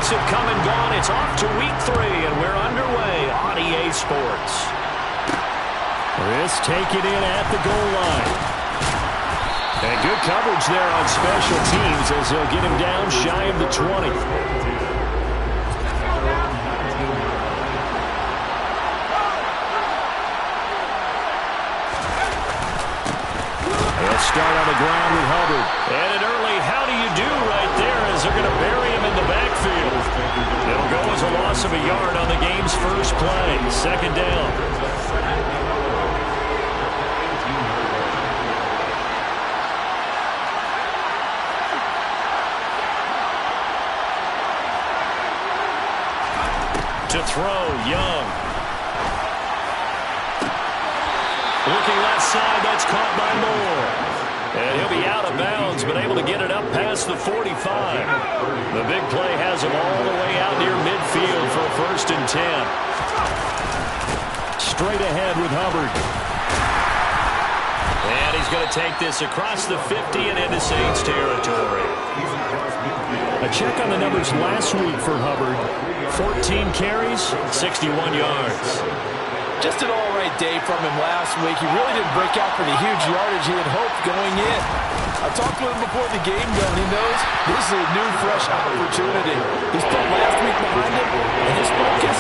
weeks have come and gone. It's off to week 3, and we're underway on EA Sports. Chris taking it at the goal line. And good coverage there on special teams as they'll get him down shy of the 20. They'll start on the ground with Hubbard. And an early how do you do right there as they're going to bury him in the backfield. It'll go as a loss of a yard on the game's first play. Second down. To throw, Young. Looking left side, that's caught by Moore. And he'll be out of bounds, but able to get it up past the 45. The big play has him all the way out near midfield for a 1st and 10. Straight ahead with Hubbard. And he's going to take this across the 50 and into Saints territory. A check on the numbers last week for Hubbard. 14 carries, 61 yards. Just an all-right day from him last week. He really didn't break out for the huge yardage he had hoped going in. I talked to him before the game, though, and he knows this is a new, fresh opportunity. He's put last week behind him, and his focus,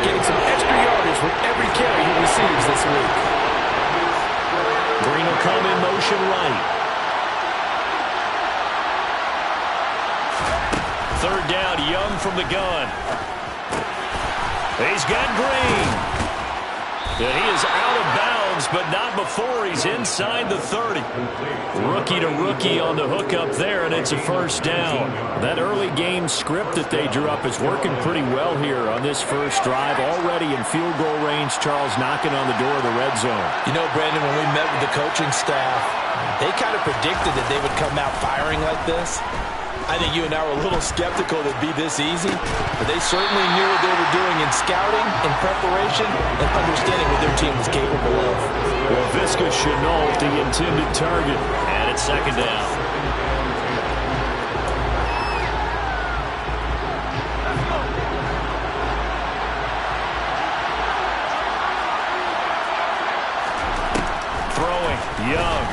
getting some extra yardage with every carry he receives this week. Green will come in motion right. 3rd down, Young from the gun. He's got Green. And he is out of bounds, but not before he's inside the 30. Rookie to rookie on the hookup there, and it's a 1st down. That early game script that they drew up is working pretty well here on this first drive. Already in field goal range, Charles knocking on the door of the red zone. You know, Brandon, when we met with the coaching staff, they kind of predicted that they would come out firing like this. I think you and I were a little skeptical that it'd be this easy, but they certainly knew what they were doing in scouting, in preparation, and understanding what their team was capable of. Well, Visca Chenault, the intended target. And it's 2nd down. Throwing, Young.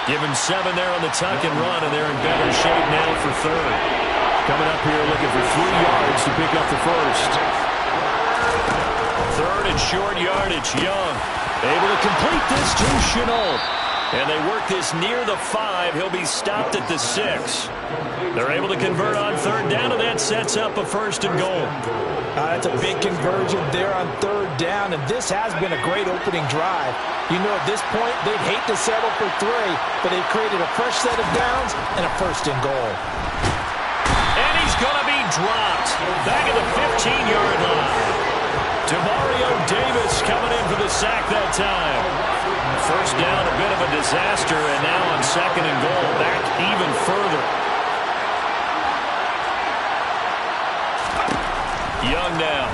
Give him 7 there on the tuck and run, and they're in better shape now for 3rd. Coming up here looking for 3 yards to pick up the 1st. 3rd and short yardage, Young. Able to complete this to Chenault. And they work this near the 5. He'll be stopped at the 6. They're able to convert on 3rd down, and that sets up a 1st and goal. That's a big conversion there on 3rd down, and this has been a great opening drive. You know, at this point, they'd hate to settle for 3, but they've created a fresh set of downs and a 1st and goal. And he's going to be dropped back at the 15-yard line. Demario Davis coming in for the sack that time. 1st down, a bit of a disaster, and now on 2nd and goal, back even further. Young now.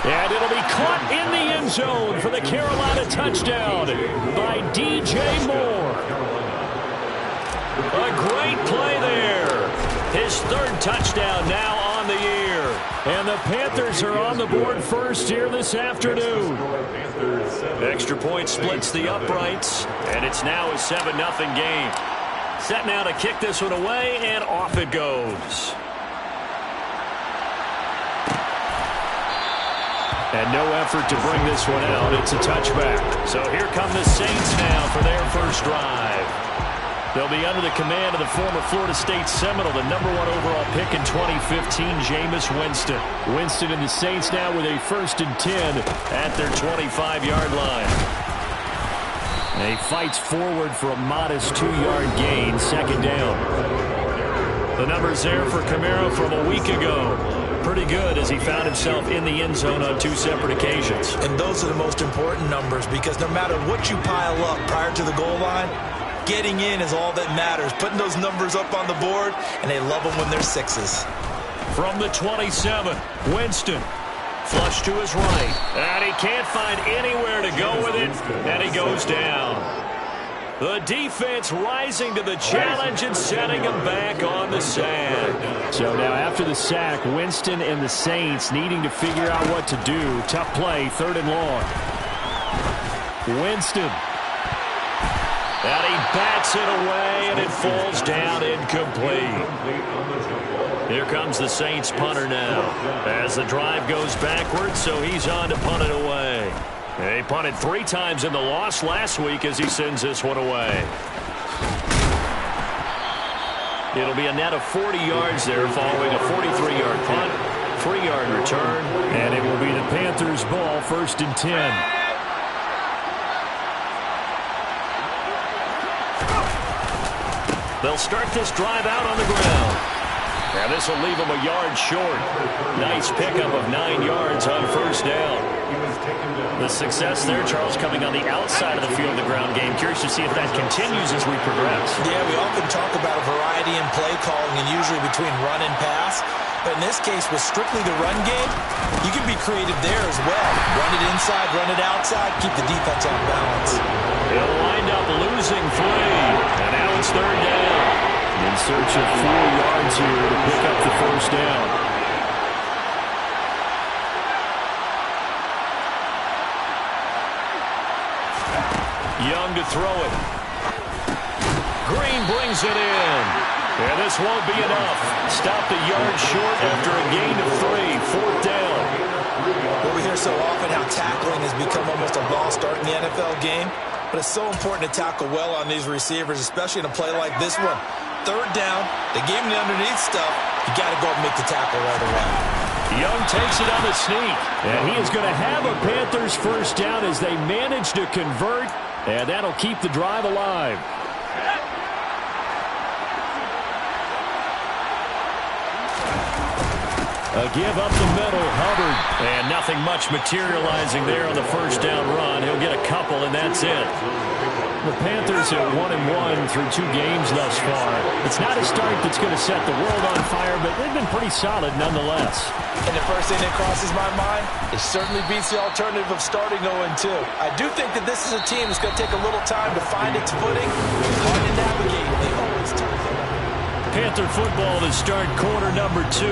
And it'll be caught in the end zone for the Carolina touchdown by DJ Moore. A great play there. His 3rd touchdown now on the year. And the Panthers are on the board first here this afternoon. Extra point splits the uprights, and it's now a 7-0 game. Set now to kick this one away, and off it goes. And no effort to bring this one out. It's a touchback. So here come the Saints now for their first drive. They'll be under the command of the former Florida State Seminole, the #1 overall pick in 2015, Jameis Winston. Winston and the Saints now with a 1st and 10 at their 25-yard line. And he fights forward for a modest 2-yard gain, 2nd down. The numbers there for Kamara from a week ago. Pretty good as he found himself in the end zone on 2 separate occasions. And those are the most important numbers because no matter what you pile up prior to the goal line, getting in is all that matters. Putting those numbers up on the board, and they love them when they're 6s. From the 27, Winston. Flush to his right. And he can't find anywhere to go with it, and he goes down. The defense rising to the challenge and setting him back on the sack. So now after the sack, Winston and the Saints needing to figure out what to do. Tough play, 3rd and long. Winston. And he bats it away, and it falls down incomplete. Here comes the Saints punter now. As the drive goes backwards, so he's on to punt it away. He punted 3 times in the loss last week as he sends this one away. It'll be a net of 40 yards there following a 43-yard punt, 3-yard return. And it will be the Panthers' ball, 1st and 10. They'll start this drive out on the ground. And this will leave them a yard short. Nice pickup of 9 yards on 1st down. The success there, Charles, coming on the outside of the field of the ground game. Curious to see if that continues as we progress. Yeah, we often talk about a variety in play calling and usually between run and pass. But in this case, with strictly the run game, you can be creative there as well. Run it inside, run it outside, keep the defense on balance. He'll wind up losing 3. And now it's 3rd down. In search of 4 yards here to pick up the 1st down. Young to throw it. Green brings it in. And this won't be enough. Stopped a yard short after a gain of 3. 4th down. Well, we hear so often how tackling has become almost a lost art in the NFL game. But it's so important to tackle well on these receivers, especially in a play like this one. 3rd down, they gave him the underneath stuff. You got to go and make the tackle right away. Young takes it on the sneak. And he is going to have a Panthers 1st down as they manage to convert. And that'll keep the drive alive. A give up the middle, Hubbard. And nothing much materializing there on the 1st down run. He'll get a couple, and that's it. The Panthers are 1-1 through 2 games thus far. It's not a start that's going to set the world on fire, but they've been pretty solid nonetheless. And the first thing that crosses my mind, it certainly beats the alternative of starting 0-2. I do think that this is a team that's going to take a little time to find its footing. Hard to navigate. They always turn. Panther football to start quarter number 2.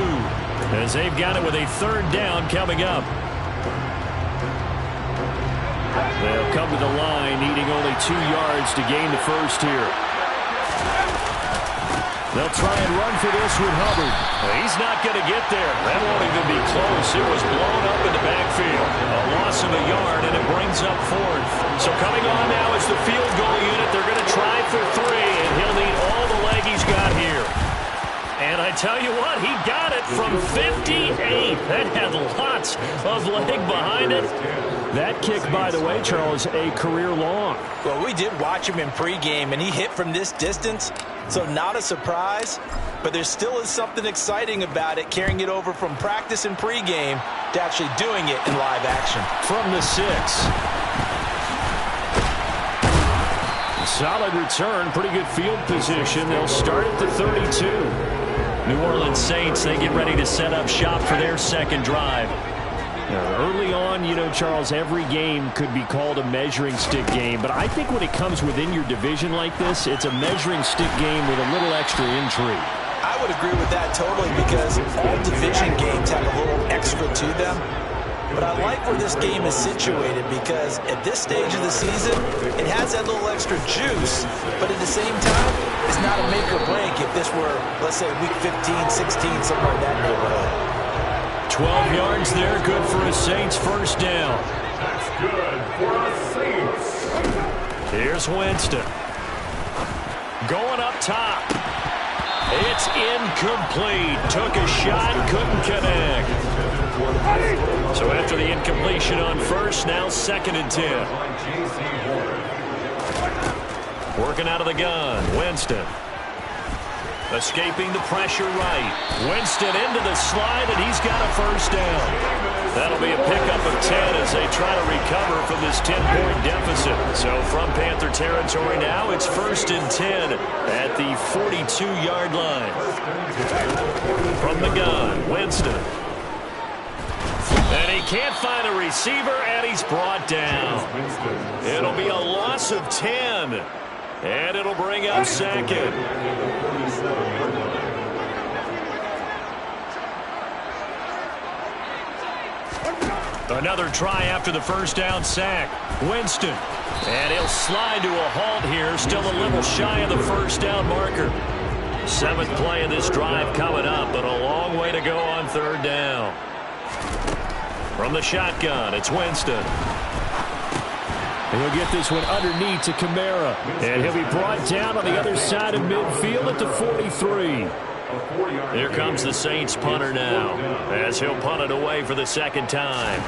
As they've got it with a 3rd down coming up. They'll come to the line, needing only 2 yards to gain the 1st here. They'll try and run for this with Hubbard. He's not going to get there. That won't even be close. It was blown up in the backfield. A loss of a yard, and it brings up 4th. So coming on now is the field goal unit. They're going to try for 3, and he'll need all the leg he's got here. And I tell you what, he got it from 58. That had lots of leg behind it. That kick, by the way, Charles, a career long. Well, we did watch him in pregame, and he hit from this distance, so not a surprise. But there still is something exciting about it, carrying it over from practice and pregame to actually doing it in live action. From the 6. Solid return, pretty good field position. They'll start at the 32. New Orleans Saints, they get ready to set up shop for their 2nd drive. Now, early on, you know, Charles, every game could be called a measuring stick game. But I think when it comes within your division like this, it's a measuring stick game with a little extra intrigue. I would agree with that totally because all division games have a little extra to them. But I like where this game is situated because at this stage of the season, it has that little extra juice, but at the same time, it's not a make or break if this were, let's say, week 15, 16, somewhere in that neighborhood. 12 yards there, good for a Saints 1st down. That's good for a Saints. Here's Winston. Going up top. It's incomplete. Took a shot, couldn't connect. So after the incompletion on 1st, now 2nd and 10. Working out of the gun, Winston. Escaping the pressure right. Winston into the slide, and he's got a 1st down. That'll be a pickup of 10 as they try to recover from this 10-point deficit. So from Panther territory now, it's 1st and 10 at the 42-yard line. From the gun, Winston. And he can't find a receiver, and he's brought down. It'll be a loss of 10. And it'll bring up second. Another try after the first down sack. Winston. And he'll slide to a halt here. Still a little shy of the first down marker. 7th play of this drive coming up, but a long way to go on 3rd down. From the shotgun, it's Winston. And he'll get this one underneath to Kamara. And he'll be brought down on the other side of midfield at the 43. Here comes the Saints punter now, as he'll punt it away for the 2nd time.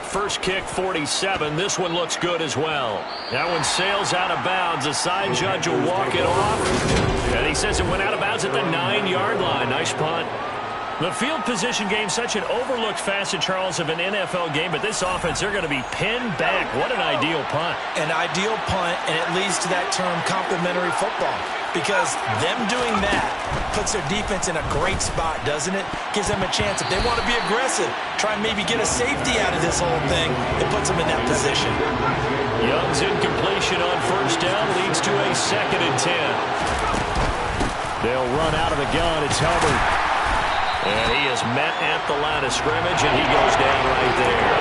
First kick, 47. This one looks good as well. That one sails out of bounds. The side judge will walk it off. And he says it went out of bounds at the 9-yard line. Nice punt. The field position game, such an overlooked facet, Charles, of an NFL game, but this offense, they're going to be pinned back. What an ideal punt. An ideal punt, and it leads to that term complementary football, because them doing that puts their defense in a great spot, doesn't it? Gives them a chance. If they want to be aggressive, try and maybe get a safety out of this whole thing, it puts them in that position. Young's incompletion on first down leads to a 2nd and 10. They'll run out of the gun. It's Hubbard. And he is met at the line of scrimmage, and he goes down right there.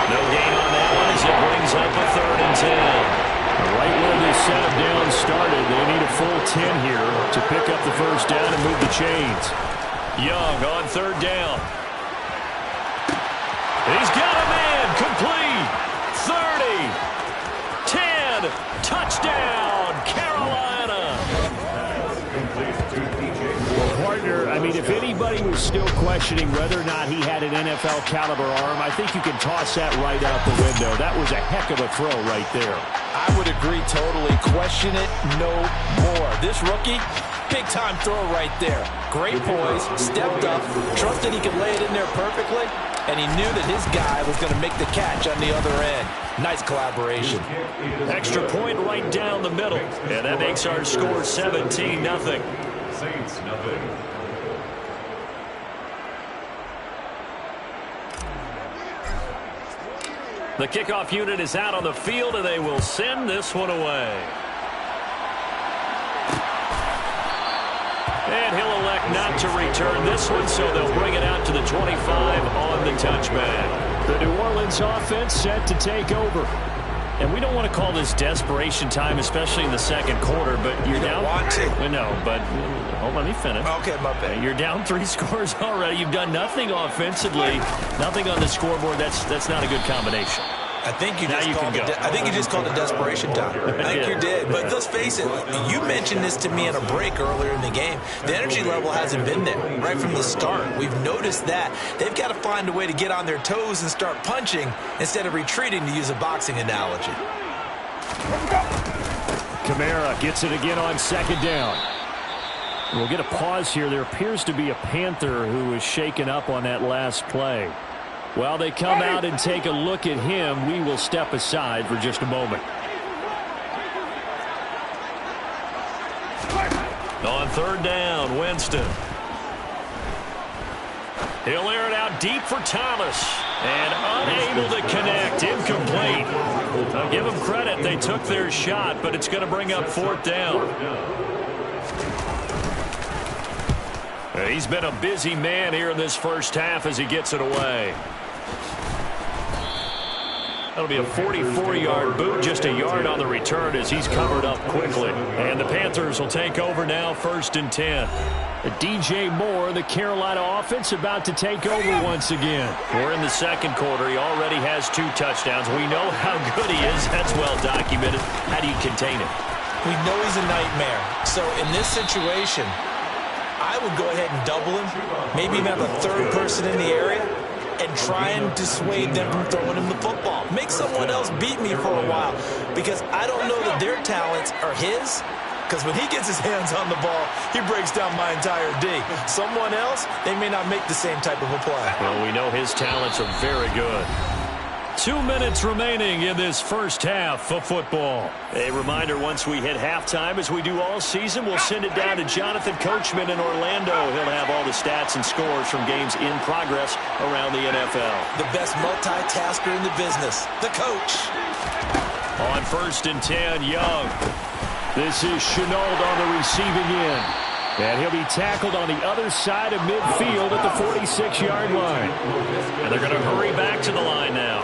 No gain on that one as it brings up a 3rd and 10. Right where this set of downs started, they need a full 10 here to pick up the first down and move the chains. Young on 3rd down. He's got a man. Complete. 30. 10. Touchdown, Carolina. Partner, I mean, if anybody was still questioning whether or not he had an NFL caliber arm, I think you can toss that right out the window. That was a heck of a throw right there. I would agree totally. Question it no more. This rookie, big-time throw right there. Great poise, stepped up, trusted he could lay it in there perfectly, and he knew that his guy was going to make the catch on the other end. Nice collaboration. Extra point right down the middle, and that makes our score 17-0. Saints, nothing. The kickoff unit is out on the field, and they will send this one away. And he'll elect not to return this one, so they'll bring it out to the 25 on the touchback. The New Orleans offense set to take over. And we don't want to call this desperation time, especially in the 2nd quarter, but you're down. Want to. No, but hold on, let me finish. Okay, my bad. You're down 3 scores already. You've done nothing offensively, nothing on the scoreboard. That's not a good combination. I think you just called it desperation time. I think you did. But let's face it, you mentioned this to me in a break earlier in the game. The energy level hasn't been there right from the start. We've noticed that. They've got to find a way to get on their toes and start punching instead of retreating, to use a boxing analogy. Kamara gets it again on 2nd down. We'll get a pause here. There appears to be a Panther who was shaken up on that last play. While they come out and take a look at him, we will step aside for just a moment. On 3rd down, Winston. He'll air it out deep for Thomas. And unable to connect. Incomplete. I'll give them credit. They took their shot, but it's going to bring up 4th down. He's been a busy man here in this first half as he gets it away. That'll be a 44-yard boot, just a yard on the return as he's covered up quickly. And the Panthers will take over now, 1st and 10. DJ Moore, the Carolina offense, about to take over once again. We're in the 2nd quarter. He already has 2 touchdowns. We know how good he is. That's well documented. How do you contain him? We know he's a nightmare. So in this situation, I would go ahead and double him, maybe even have a 3rd person in the area, and try and dissuade them from throwing him the football. Make someone else beat me for a while, because I don't know that their talents are his, because when he gets his hands on the ball, he breaks down my entire D. Someone else, they may not make the same type of a play. Well, we know his talents are very good. 2 minutes remaining in this first half of football. A reminder, once we hit halftime, as we do all season, we'll send it down to Jonathan Coachman in Orlando. He'll have all the stats and scores from games in progress around the NFL. The best multitasker in the business, the coach. On 1st and 10, Young. This is Chenault on the receiving end. And he'll be tackled on the other side of midfield at the 46-yard line. And they're going to hurry back to the line now.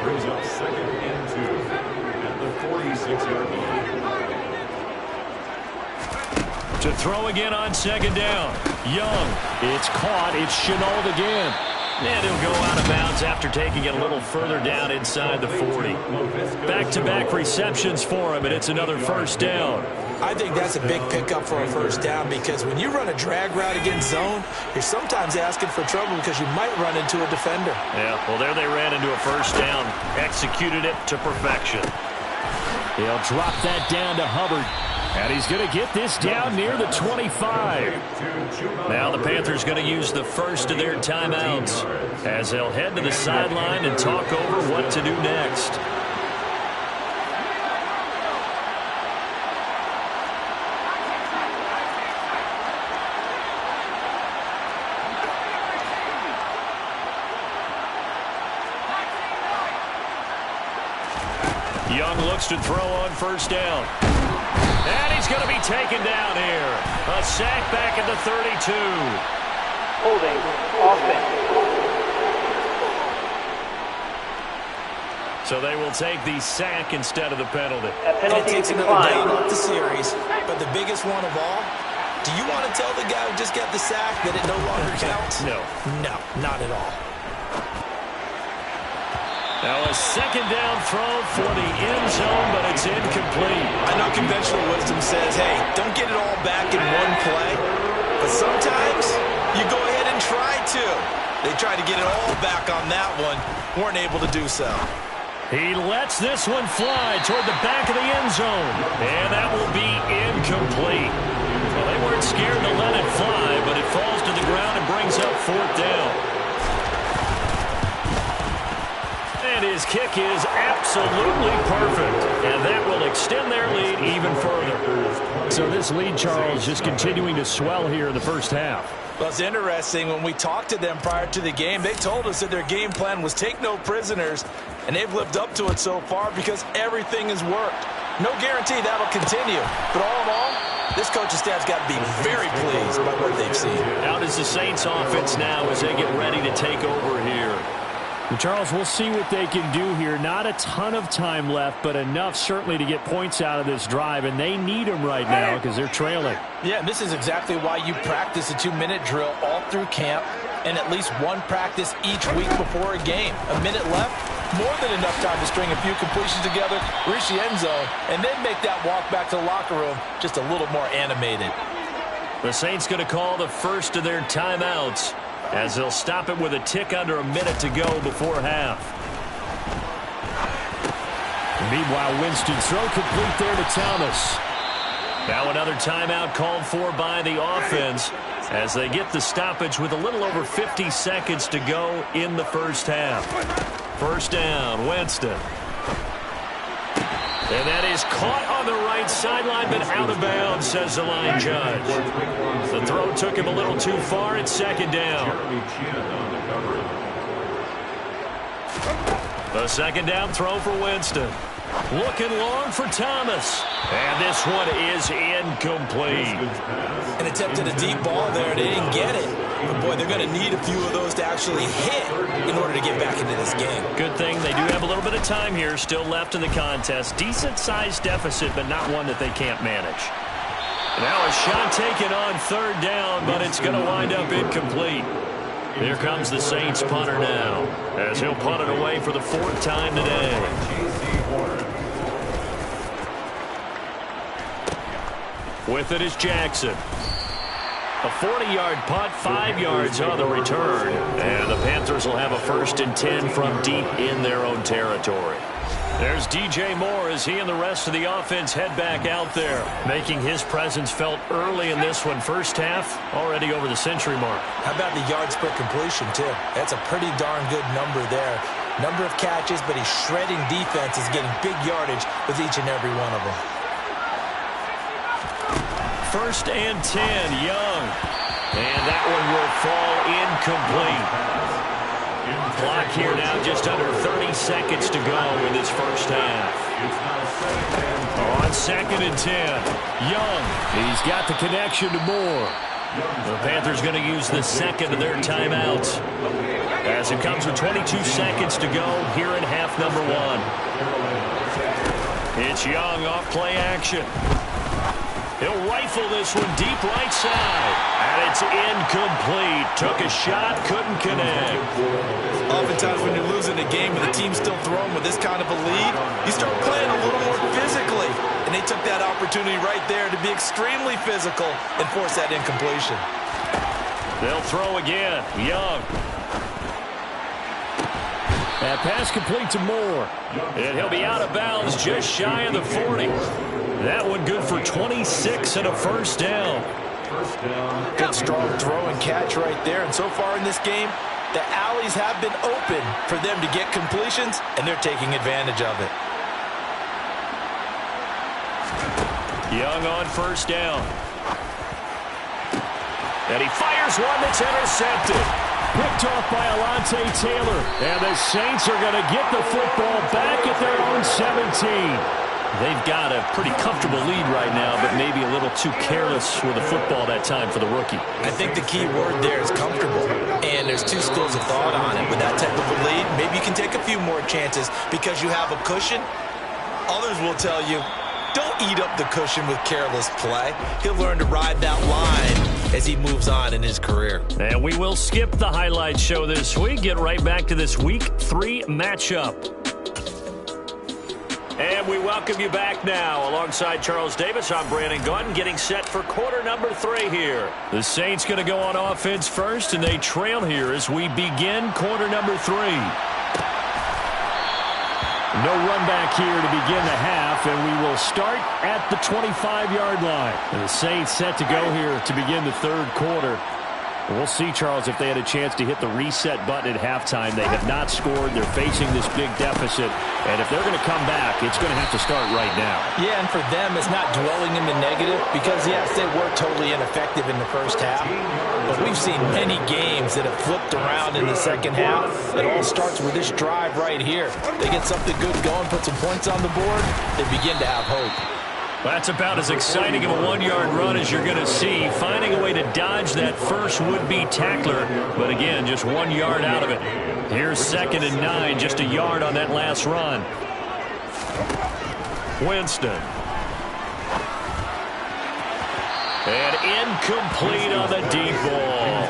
Brings up 2nd and 2 at the 46-yard line. To throw again on 2nd down. Young. It's caught. It's Chenault again. And he'll go out of bounds after taking it a little further down inside the 40. Back-to-back receptions for him, and it's another 1st down. I think that's a big pickup for a 1st down because when you run a drag route against zone, you're sometimes asking for trouble because you might run into a defender. Yeah, well, there they ran into a 1st down. Executed it to perfection. He'll drop that down to Hubbard. And he's going to get this down near the 25. Now the Panthers going to use the first of their timeouts as they'll head to the sideline and talk over what to do next. Young looks to throw on 1st down. And he's going to be taken down here. A sack back at the 32. Holding offense. So they will take the sack instead of the penalty. And it takes another down off the series. But the biggest one of all, do you want to tell the guy who just got the sack that it no longer counts? No. No, not at all. Now a 2nd down throw for the end zone, but it's incomplete. I know conventional wisdom says, hey, don't get it all back in one play. But sometimes you go ahead and try to. They tried to get it all back on that one. Weren't able to do so. He lets this one fly toward the back of the end zone. And that will be incomplete. Well, they weren't scared to let it fly, but it falls to the ground and brings up 4th down. And his kick is absolutely perfect. And that will extend their lead even further. So this lead, Charles, just continuing to swell here in the 1st half. Well, it's interesting. When we talked to them prior to the game, they told us that their game plan was take no prisoners. And they've lived up to it so far because everything has worked. No guarantee that'll continue. But all in all, this coaching staff's got to be very pleased by what they've seen. Out is the Saints offense now as they get ready to take over here. And Charles, we'll see what they can do here. Not a ton of time left, but enough certainly to get points out of this drive, and they need them right now because they're trailing. Yeah, and this is exactly why you practice a 2-minute drill all through camp and at least one practice each week before a game. A minute left, more than enough time to string a few completions together, reach the end zone, and then make that walk back to the locker room just a little more animated. The Saints going to call the first of their timeouts as they'll stop it with a tick under a minute to go before half. Meanwhile, Winston's throw complete there to Thomas. Now another timeout called for by the offense as they get the stoppage with a little over 50 seconds to go in the 1st half. 1st down, Winston. And that is caught on the right sideline, but out of bounds, says the line judge. The throw took him a little too far. It's 2nd down. The 2nd down throw for Winston. Looking long for Thomas. And this one is incomplete. And attempted a deep ball there. They didn't get it. But, boy, they're going to need a few of those to actually hit in order to get back into this game. Good thing they do have a little bit of time here still left in the contest. Decent-sized deficit, but not one that they can't manage. Now a shot taken on 3rd down, but it's going to wind up incomplete. Here comes the Saints punter now as he'll punt it away for the 4th time today. With it is Jackson. A 40-yard punt, 5 yards on the return. And the Panthers will have a 1st and 10 from deep in their own territory. There's DJ Moore as he and the rest of the offense head back out there, making his presence felt early in this one. 1st half, already over the century mark. How about the yards per completion, too? That's a pretty darn good number there. Number of catches, but he's shredding defenses, getting big yardage with each and every one of them. 1st and 10, Young. And that one will fall incomplete. Clock here now just under 30 seconds to go in this first half. On 2nd and 10. Young. He's got the connection to Moore. The Panthers going to use the second of their timeouts as it comes with 22 seconds to go here in half number 1. It's Young off play action. He'll rifle this one deep right side. And it's incomplete. Took a shot, couldn't connect. Oftentimes when you're losing a game and the team's still throwing with this kind of a lead, you start playing a little more physically. And they took that opportunity right there to be extremely physical and force that incompletion. They'll throw again. Young. That pass complete to Moore. And he'll be out of bounds just shy of the 40. That one good for 26 and a first down. Good strong throw and catch right there. And so far in this game, the alleys have been open for them to get completions, and they're taking advantage of it. Young on first down. And he fires one that's intercepted. Picked off by Alontae Taylor. And the Saints are going to get the football back at their own 17. They've got a pretty comfortable lead right now, but maybe a little too careless with the football that time for the rookie. I think the key word there is comfortable. And there's two schools of thought on it. With that type of a lead, maybe you can take a few more chances because you have a cushion. Others will tell you, don't eat up the cushion with careless play. He'll learn to ride that line as he moves on in his career. And we will skip the highlight show this week. Get right back to this Week 3 matchup. And we welcome you back now. Alongside Charles Davis, I'm Brandon Gaudin, getting set for quarter number 3 here. The Saints going to go on offense first, and they trail here as we begin quarter number 3. No run back here to begin the half, and we will start at the 25-yard line. And the Saints set to go here to begin the third quarter. We'll see, Charles, if they had a chance to hit the reset button at halftime. They have not scored. They're facing this big deficit. And if they're going to come back, it's going to have to start right now. Yeah, and for them, it's not dwelling in the negative because, yes, they were totally ineffective in the first half. But we've seen many games that have flipped around in the second half. It all starts with this drive right here. They get something good going, put some points on the board, they begin to have hope. That's about as exciting of a 1-yard run as you're going to see. Finding a way to dodge that first would-be tackler. But again, just 1 yard out of it. Here's 2nd and 9, just a yard on that last run. Winston. And incomplete on the deep ball.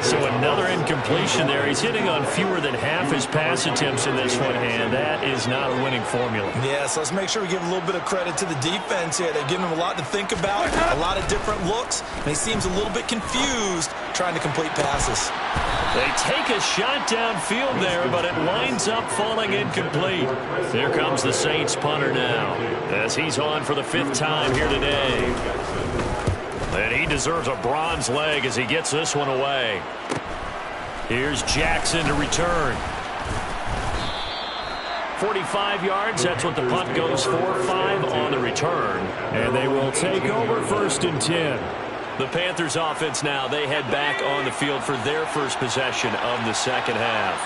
So another incompletion there. He's hitting on fewer than half his pass attempts in this one, and that is not a winning formula. Yeah, so let's make sure we give a little bit of credit to the defense here. They're giving him a lot to think about, a lot of different looks, and he seems a little bit confused trying to complete passes. They take a shot downfield there, but it winds up falling incomplete. Here comes the Saints punter now, as he's on for the 5th time here today. And he deserves a bronze leg as he gets this one away. Here's Jackson to return. 45 yards, that's what the punt goes for. 5 on the return. And they will take over 1st and 10. The Panthers offense now, they head back on the field for their first possession of the second half.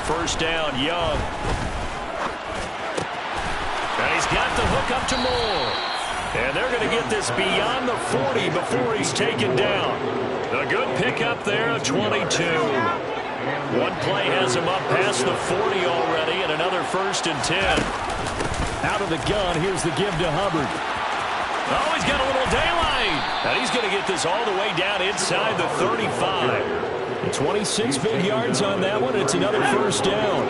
First down, Young. And he's got the hook up to Moore. And they're going to get this beyond the 40 before he's taken down. A good pickup there, 22. One play has him up past the 40 already, and another 1st and 10. Out of the gun, here's the give to Hubbard. Oh, he's got a little daylight. And he's going to get this all the way down inside the 35. 26 big yards on that one. It's another 1st down.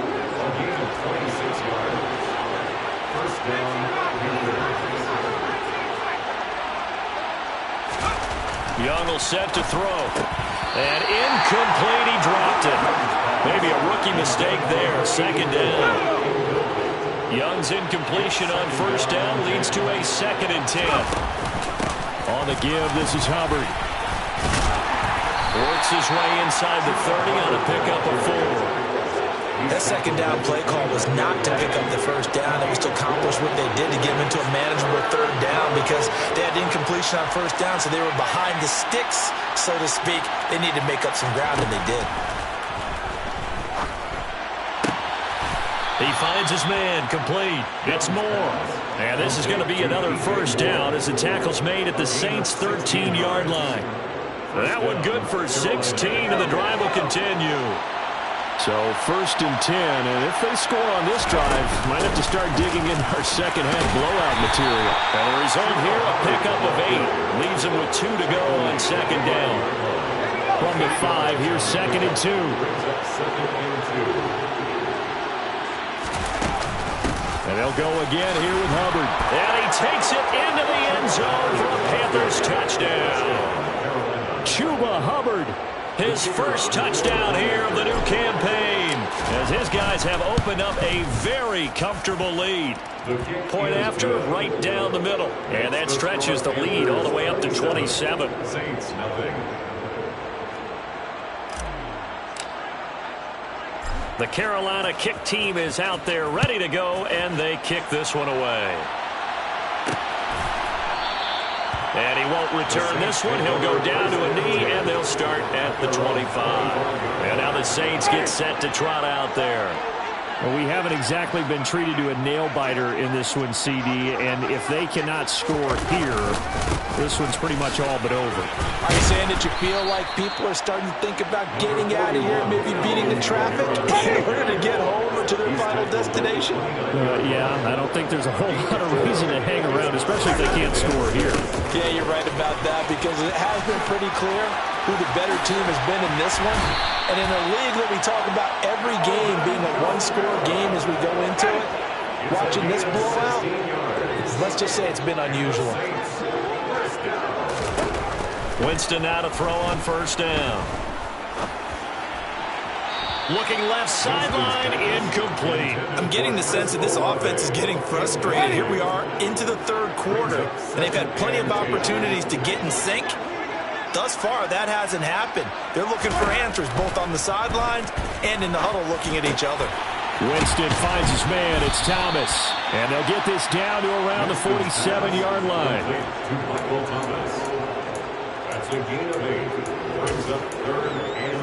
Young will set to throw. And incomplete, he dropped it. Maybe a rookie mistake there. 2nd down. Young's incompletion on 1st down leads to a 2nd and 10. On the give, this is Hubbard. Works his way inside the 30 on a pickup of 4. That second down play call was not to pick up the first down. It was to accomplish what they did to get them into a manageable third down because they had incompletion on first down, so they were behind the sticks, so to speak. They needed to make up some ground, and they did. He finds his man, complete. It's Moore. And this is going to be another first down as the tackle's made at the Saints' 13-yard line. That one good for 16, and the drive will continue. So first and 10, and if they score on this drive, might have to start digging into our second-half blowout material. And the result here, a pickup of 8. Leaves them with 2 to go on second down. From the 5, here's second and 2. And they'll go again here with Hubbard. And he takes it into the end zone for a Panthers touchdown. Chuba Hubbard. His first touchdown here of the new campaign, as his guys have opened up a very comfortable lead. Point after, right down the middle. And that stretches the lead all the way up to 27. Saints, nothing. The Carolina kick team is out there ready to go, and they kick this one away. And he won't return this one. He'll go down to a knee, and they'll start at the 25. And now the Saints get set to trot out there. Well, we haven't exactly been treated to a nail-biter in this one, CD, and if they cannot score here, this one's pretty much all but over. Are you saying that you feel like people are starting to think about getting out of here, maybe beating the traffic in order to get home or to their final destination? Yeah, I don't think there's a whole lot of reason to hang around, especially if they can't score here. Yeah, you're right about that because it has been pretty clear who the better team has been in this one. And in a league that we talk about every game being a one-score game as we go into it, watching this blowout, let's just say it's been unusual. Winston now to throw on first down. Looking left sideline, incomplete. I'm getting the sense that this offense is getting frustrated. Here we are into the third quarter, and they've had plenty of opportunities to get in sync. Thus far, that hasn't happened. They're looking for answers both on the sidelines and in the huddle looking at each other. Winston finds his man. It's Thomas. And they'll get this down to around the 47-yard line. That's a gain of 8. Brings up third and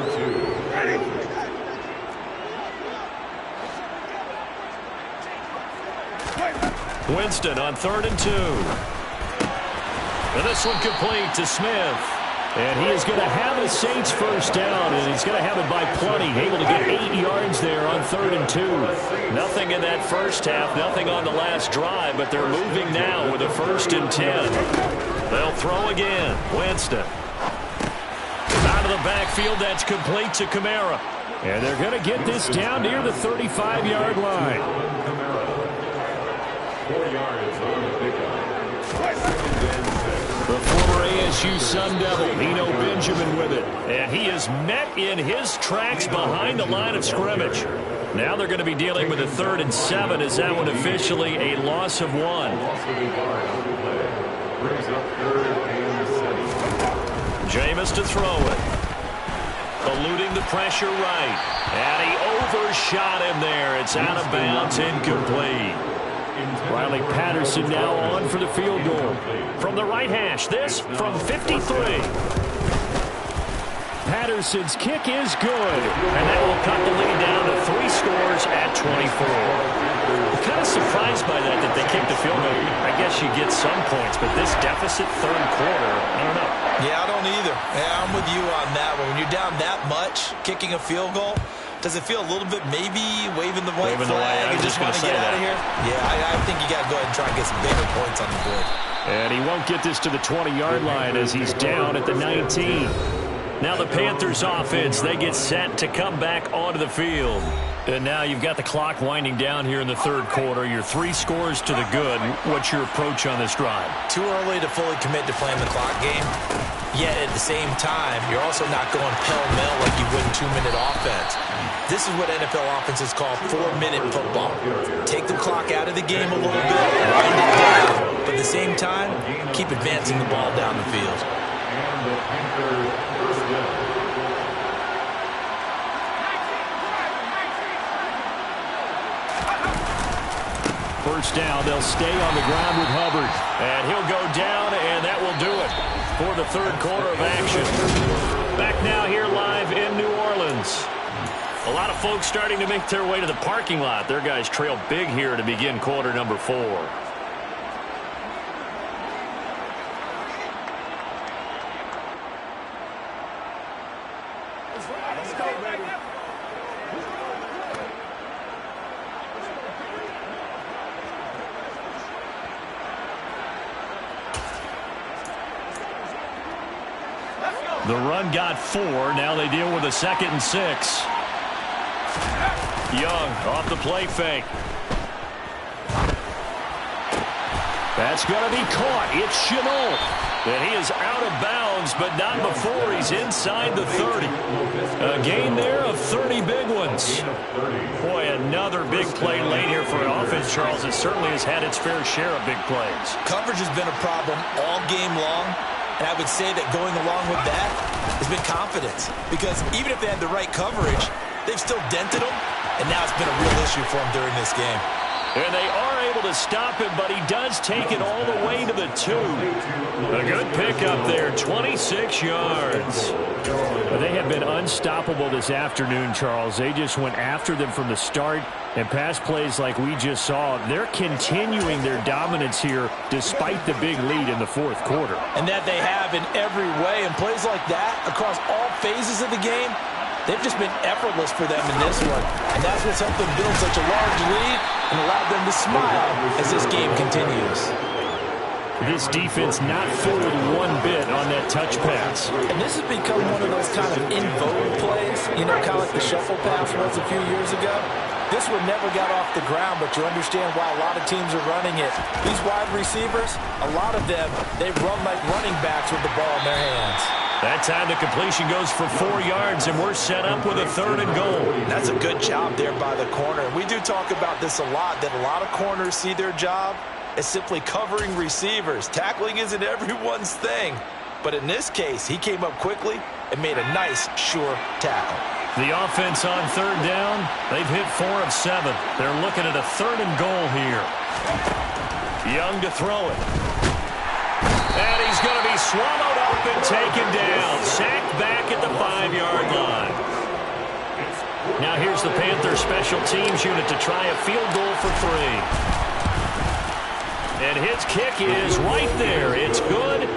2. Winston on third and 2. And this one complete to Smith. And he is going to have a Saints first down, and he's going to have it by plenty. Able to get 8 yards there on third and 2. Nothing in that first half, nothing on the last drive, but they're moving now with a first and 10. They'll throw again. Winston. Out of the backfield, that's complete to Kamara. And they're going to get this down near the 35-yard line. 4 yards on the pickup. The former ASU Sun Devil, Nino Benjamin with it. And he is met in his tracks behind the line of scrimmage. Now they're going to be dealing with a 3rd and 7 as that one officially a loss of 1. Jameis to throw it. Eluding the pressure right. And he overshot him there. It's out of bounds, incomplete. Riley Patterson now on for the field goal. From the right hash, this from 53. Patterson's kick is good. And that will cut the lead down to 3 scores at 24. I'm kind of surprised by that they kicked the field goal. I guess you get some points, but this deficit third quarter, I don't know. Yeah, I don't either. Yeah, I'm with you on that one. When you're down that much, kicking a field goal, does it feel a little bit maybe waving the white flag and just want to get out of here? Yeah, I think you got to go ahead and try and get some bigger points on the board. And he won't get this to the 20-yard line as he's down at the 19. Now the Panthers offense, they get set to come back onto the field. And now you've got the clock winding down here in the third quarter. You're 3 scores to the good. What's your approach on this drive? Too early to fully commit to playing the clock game. Yet at the same time, you're also not going pell-mell like you would in 2-minute offense. This is what NFL offenses call 4-minute football. Take the clock out of the game a little bit, wind it down, but at the same time, keep advancing the ball down the field. And the Panthers first down. first down. They'll stay on the ground with Hubbard. And he'll go down, and that will do it for the third quarter of action. Back now here live in New Orleans. A lot of folks starting to make their way to the parking lot. Their guys trail big here to begin quarter number 4. The run got 4. Now they deal with a 2nd and 6. Young off the play fake. That's going to be caught. It's Chenault. And he is out of bounds, but not before he's inside the 30. A gain there of 30 big ones. Boy, another big play late here for offense, Charles. It certainly has had its fair share of big plays. Coverage has been a problem all game long. And I would say that going along with that has been confidence. Because even if they had the right coverage, they've still dented them. And now it's been a real issue for them during this game. And they are able to stop him, but he does take it all the way to the 2. A good pickup there, 26 yards. They have been unstoppable this afternoon, Charles. They just went after them from the start. And pass plays like we just saw, they're continuing their dominance here despite the big lead in the fourth quarter. And that they have in every way. And plays like that across all phases of the game, they've just been effortless for them in this one. And that's what's helped them build such a large lead and allowed them to smile as this game continues. This defense not fooled one bit on that touch pass. And this has become one of those kind of in vogue plays, you know, kind of like the shuffle pass was a few years ago. This one never got off the ground, but you understand why a lot of teams are running it. These wide receivers, a lot of them, they run like running backs with the ball in their hands. That time the completion goes for 4 yards, and we're set up with a 3rd and goal. That's a good job there by the corner. We do talk about this a lot, that a lot of corners see their job as simply covering receivers. Tackling isn't everyone's thing. But in this case, he came up quickly and made a nice, sure tackle. The offense on 3rd down, they've hit 4 of 7. They're looking at a 3rd and goal here. Young to throw it. And he's going to be swallowed up and taken down. Sacked back at the 5-yard line. Now here's the Panthers special teams unit to try a field goal for 3. And his kick is right there. It's good.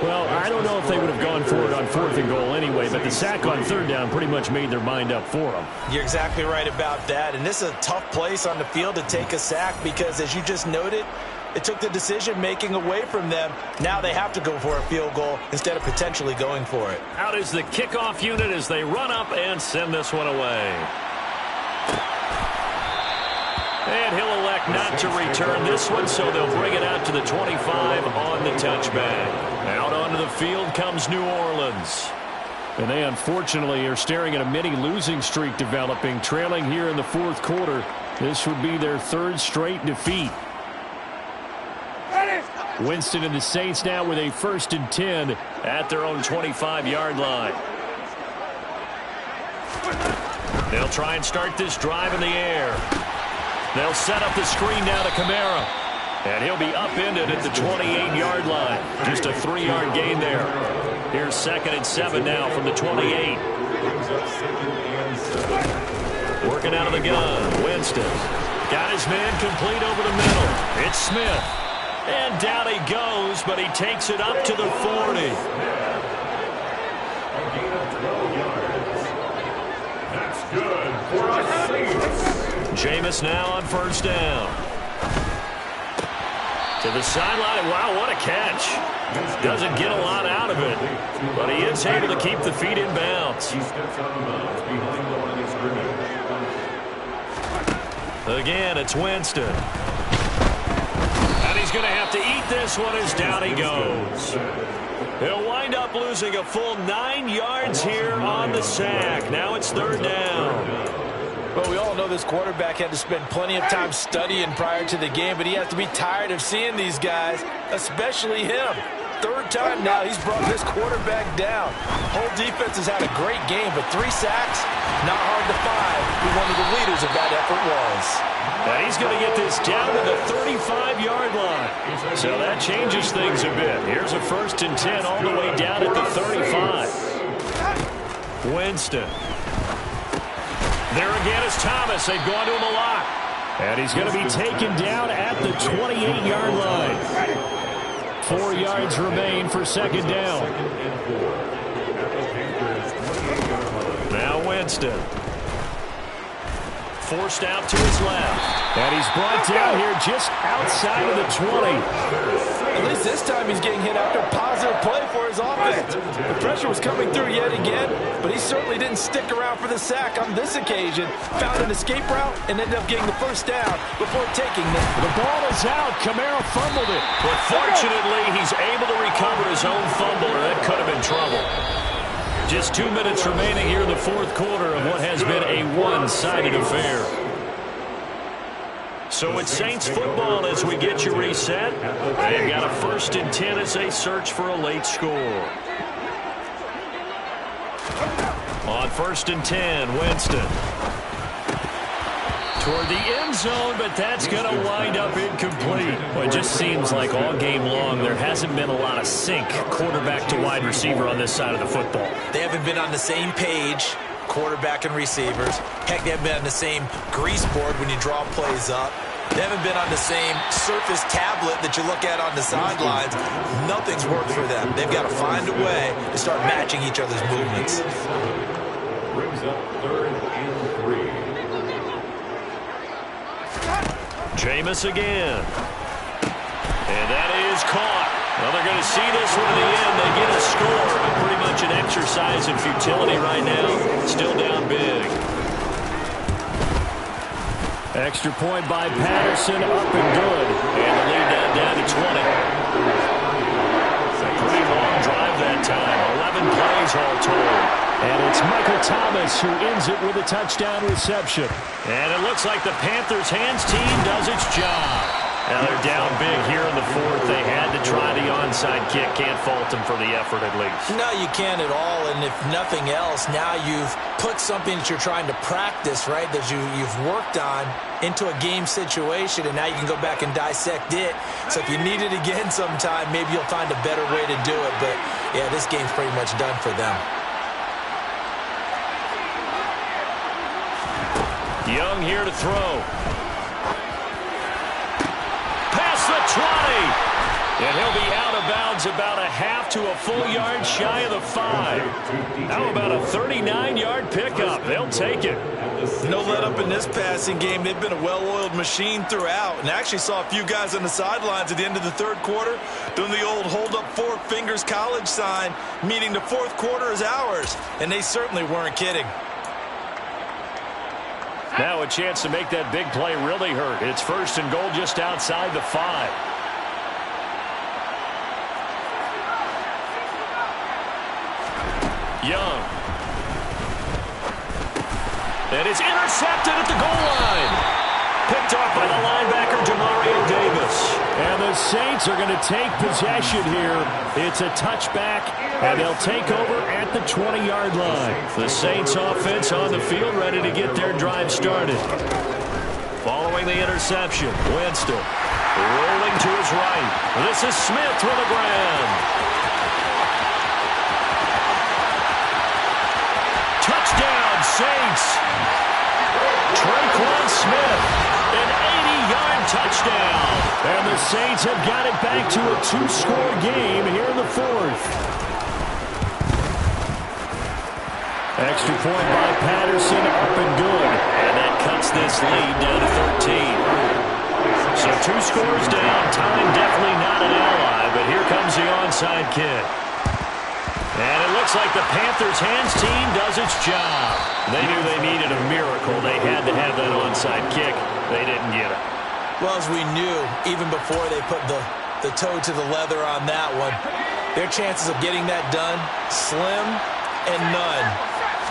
Well, I don't know if they would have gone for it on 4th and goal anyway, but the sack on 3rd down pretty much made their mind up for them. You're exactly right about that. And this is a tough place on the field to take a sack because, as you just noted, it took the decision-making away from them. Now they have to go for a field goal instead of potentially going for it. Out is the kickoff unit as they run up and send this one away. And he'll elect not to return this one, so they'll bring it out to the 25 on the touchback. Out onto the field comes New Orleans. And they unfortunately are staring at a mini losing streak developing, trailing here in the fourth quarter. This would be their 3rd straight defeat. Winston and the Saints now with a 1st and 10 at their own 25-yard line. They'll try and start this drive in the air. They'll set up the screen now to Kamara. And he'll be upended at the 28-yard line. Just a 3-yard gain there. Here's 2nd and 7 now from the 28. Working out of the gun. Winston. Got his man complete over the middle. It's Smith. And down he goes, but he takes it up to the 40. That's good for a Saints. Jameis now on 1st down. To the sideline. Wow, what a catch. Doesn't get a lot out of it, but he is able to keep the feet in bounds. He steps out of bounds behind the line of scrimmage. Again, it's Winston. And he's going to have to eat this one as down he goes. He'll wind up losing a full 9 yards here on the sack. Now it's 3rd down. Well, we all know this quarterback had to spend plenty of time studying prior to the game, but he has to be tired of seeing these guys, especially him. Third time now he's brought this quarterback down. Whole defense has had a great game, but 3 sacks, not hard to find who one of the leaders of that effort was. And he's going to get this down to the 35-yard line. So that changes things a bit. Here's a 1st and 10 all the way down at the 35. Winston. There again is Thomas. They've gone to him a lot. And he's going to be taken down at the 28-yard line. 4 yards remain for 2nd down. Now Winston. Forced out to his left. And he's brought down here just outside of the 20. At least this time he's getting hit after a positive play for his offense. The pressure was coming through yet again, but he certainly didn't stick around for the sack on this occasion. Found an escape route and ended up getting the 1st down before taking it. The ball is out. Kamara fumbled it. But fortunately, he's able to recover his own fumble, or that could have been trouble. Just 2 minutes remaining here in the 4th quarter of what has been a one-sided affair. So it's Saints football as we get you reset. They've got a 1st and 10 as they search for a late score. On 1st and 10, Winston. Toward the end zone, but that's going to wind up incomplete. Well, it just seems like all game long there hasn't been a lot of sync quarterback to wide receiver on this side of the football. They haven't been on the same page, quarterback and receivers. Heck, they haven't been on the same grease board when you draw plays up. They haven't been on the same surface tablet that you look at on the sidelines. Nothing's worked for them. They've got to find a way to start matching each other's movements. Brings up 3rd and 3. Jameis again. And that is caught. Well, they're going to see this one in the end. They get a score, but pretty much an exercise in futility right now. Still down big. Extra point by Patterson, up and good. And the lead down to 20. Pretty long drive that time. 11 plays all told. And it's Michael Thomas who ends it with a touchdown reception. And it looks like the Panthers' hands team does its job. Now they're down big here in the 4th. They had to try the onside kick. Can't fault them for the effort at least. No, you can't at all. And if nothing else, now you've put something that you're trying to practice, right, that you've worked on into a game situation, and now you can go back and dissect it. So if you need it again sometime, maybe you'll find a better way to do it. But, yeah, this game's pretty much done for them. Young here to throw. Past the 20. And he'll be out of bounds about a half to a full yard shy of the 5. How about a 39-yard pickup? They'll take it. No let up in this passing game. They've been a well-oiled machine throughout. And actually saw a few guys on the sidelines at the end of the 3rd quarter doing the old hold up 4 fingers college sign, meaning the 4th quarter is ours. And they certainly weren't kidding. Now a chance to make that big play really hurt. It's 1st and goal just outside the 5. Young. And it's intercepted at the goal line. Picked off by the linebacker, Davis. And the Saints are going to take possession here. It's a touchback, and they'll take over at the 20-yard line. The Saints offense on the field ready to get their drive started. Following the interception, Winston rolling to his right. This is Smith with a grab. Touchdown, Saints. Traquan Smith, an 80-yard touchdown. And the Saints have got it back to a 2-score game here in the 4th. Extra point by Patterson, up and good. And that cuts this lead down to 13. So 2 scores down. Time definitely not an ally, but here comes the onside kick. And it looks like the Panthers' hands team does its job. They knew they needed a miracle. They had to have that onside kick. They didn't get it. Well, as we knew, even before they put the toe to the leather on that one, their chances of getting that done, slim and none.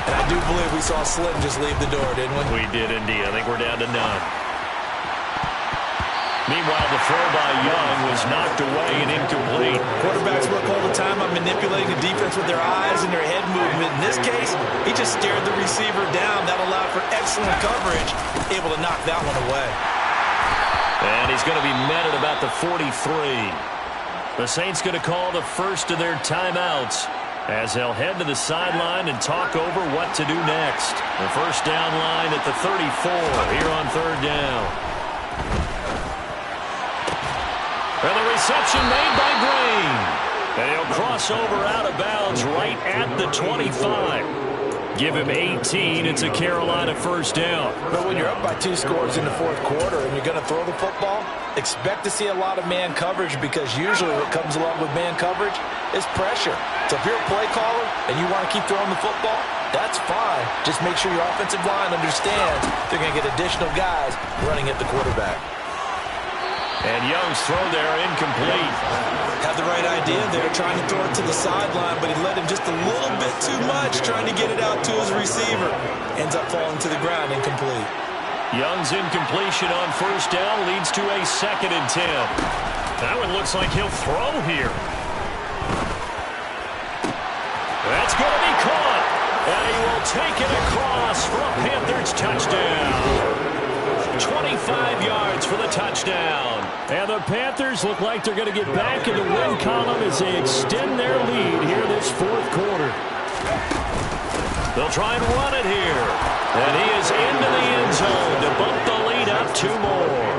And I do believe we saw Slim just leave the door, didn't we? We did indeed. I think we're down to none. Meanwhile, the throw by Young was knocked away and incomplete. Quarterbacks work all the time on manipulating the defense with their eyes and their head movement. In this case, he just stared the receiver down. That allowed for excellent coverage, able to knock that one away. And he's going to be met at about the 43. The Saints going to call the first of their timeouts as they'll head to the sideline and talk over what to do next. The first down line at the 34 here on third down. And the reception made by Green. And he'll cross over out of bounds right at the 25. Give him 18. It's a Carolina first down. But when you're up by 2 scores in the fourth quarter and you're going to throw the football, expect to see a lot of man coverage, because usually what comes along with man coverage is pressure. So if you're a play caller and you want to keep throwing the football, that's fine. Just make sure your offensive line understands they're going to get additional guys running at the quarterback. And Young's throw there incomplete. Had the right idea there, trying to throw it to the sideline, but he led him just a little bit too much, trying to get it out to his receiver. Ends up falling to the ground, incomplete. Young's incompletion on first down leads to a 2nd and 10. That one looks like he'll throw here. That's going to be caught. And he will take it across for a Panthers touchdown. 25 yards for the touchdown. And the Panthers look like they're going to get back in the win column as they extend their lead here this fourth quarter. They'll try and run it here. And he is into the end zone to bump the lead up 2 more.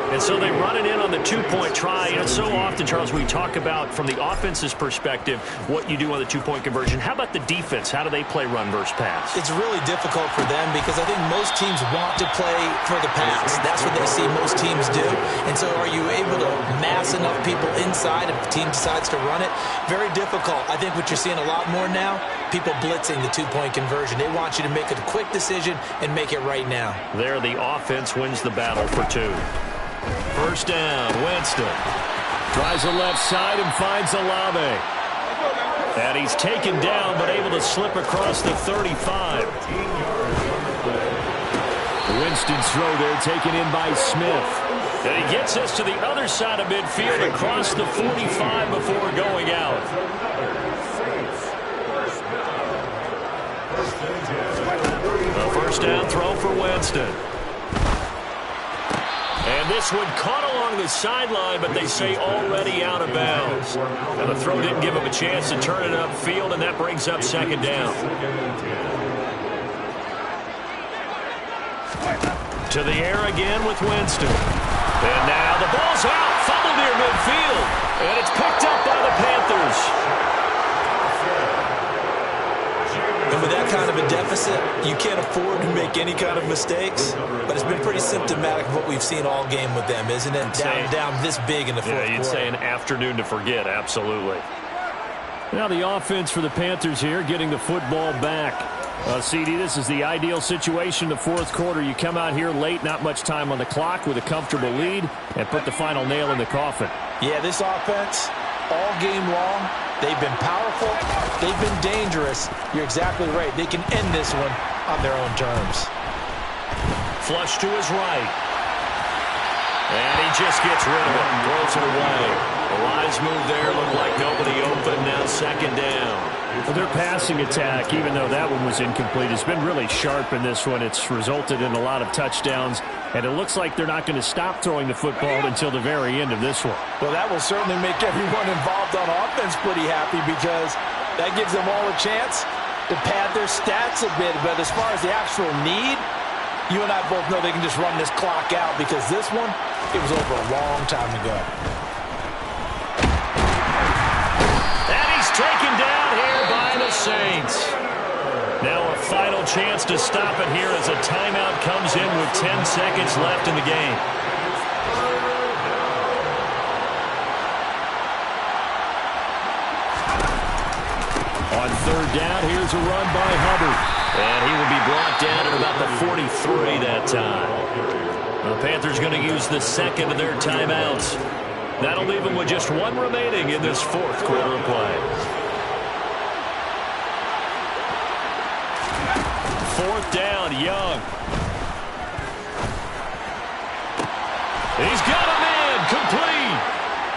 And so they run it in on the 2-point try. You know, so often, Charles, we talk about from the offense's perspective what you do on the 2-point conversion. How about the defense? How do they play run versus pass? It's really difficult for them because I think most teams want to play for the pass. That's what they see most teams do. And so are you able to mass enough people inside if the team decides to run it? Very difficult. I think what you're seeing a lot more now, people blitzing the 2-point conversion. They want you to make a quick decision and make it right now. There, the offense wins the battle for 2. First down, Winston. Tries the left side and finds Olave. And he's taken down but able to slip across the 35. Winston's throw there taken in by Smith. And he gets us to the other side of midfield across the 45 before going out. A first down throw for Winston. And this one caught along the sideline, but they say already out of bounds. And the throw didn't give him a chance to turn it upfield, and that brings up 2nd down. To the air again with Winston. And now the ball's out, fumbled near midfield. And it's picked up by the Panthers. And with that kind of a deficit, you can't afford to make any kind of mistakes. But it's been pretty symptomatic of what we've seen all game with them, isn't it? Down this big in the fourth quarter. Yeah, you'd say an afternoon to forget, absolutely. Now the offense for the Panthers here getting the football back. CD, this is the ideal situation, the fourth quarter. You come out here late, not much time on the clock with a comfortable lead, and put the final nail in the coffin. Yeah, this offense, all game long, they've been powerful, they've been dangerous. You're exactly right. They can end this one on their own terms. Flush to his right. And he just gets rid of it, throws it away. The wise move there, looked like nobody open, now 2nd down. Well, their passing attack, even though that one was incomplete, has been really sharp in this one. It's resulted in a lot of touchdowns, and it looks like they're not going to stop throwing the football until the very end of this one. Well, that will certainly make everyone involved on offense pretty happy, because that gives them all a chance to pad their stats a bit. But as far as the actual need, you and I both know they can just run this clock out, because this one, it was over a long time ago. And he's taken down here by the Saints. Now a final chance to stop it here as a timeout comes in with 10 seconds left in the game. On third down, here's a run by Hubbard. And he will be brought down at about the 43 that time. The Panthers going to use the 2nd of their timeouts. That'll leave them with just 1 remaining in this fourth quarter of play. 4th down, Young. He's got a man, complete.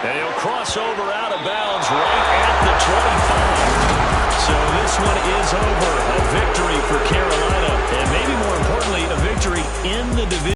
And he'll cross over out of bounds right at the 25. So this one is over. A victory for Carolina. And maybe more importantly, a victory in the division.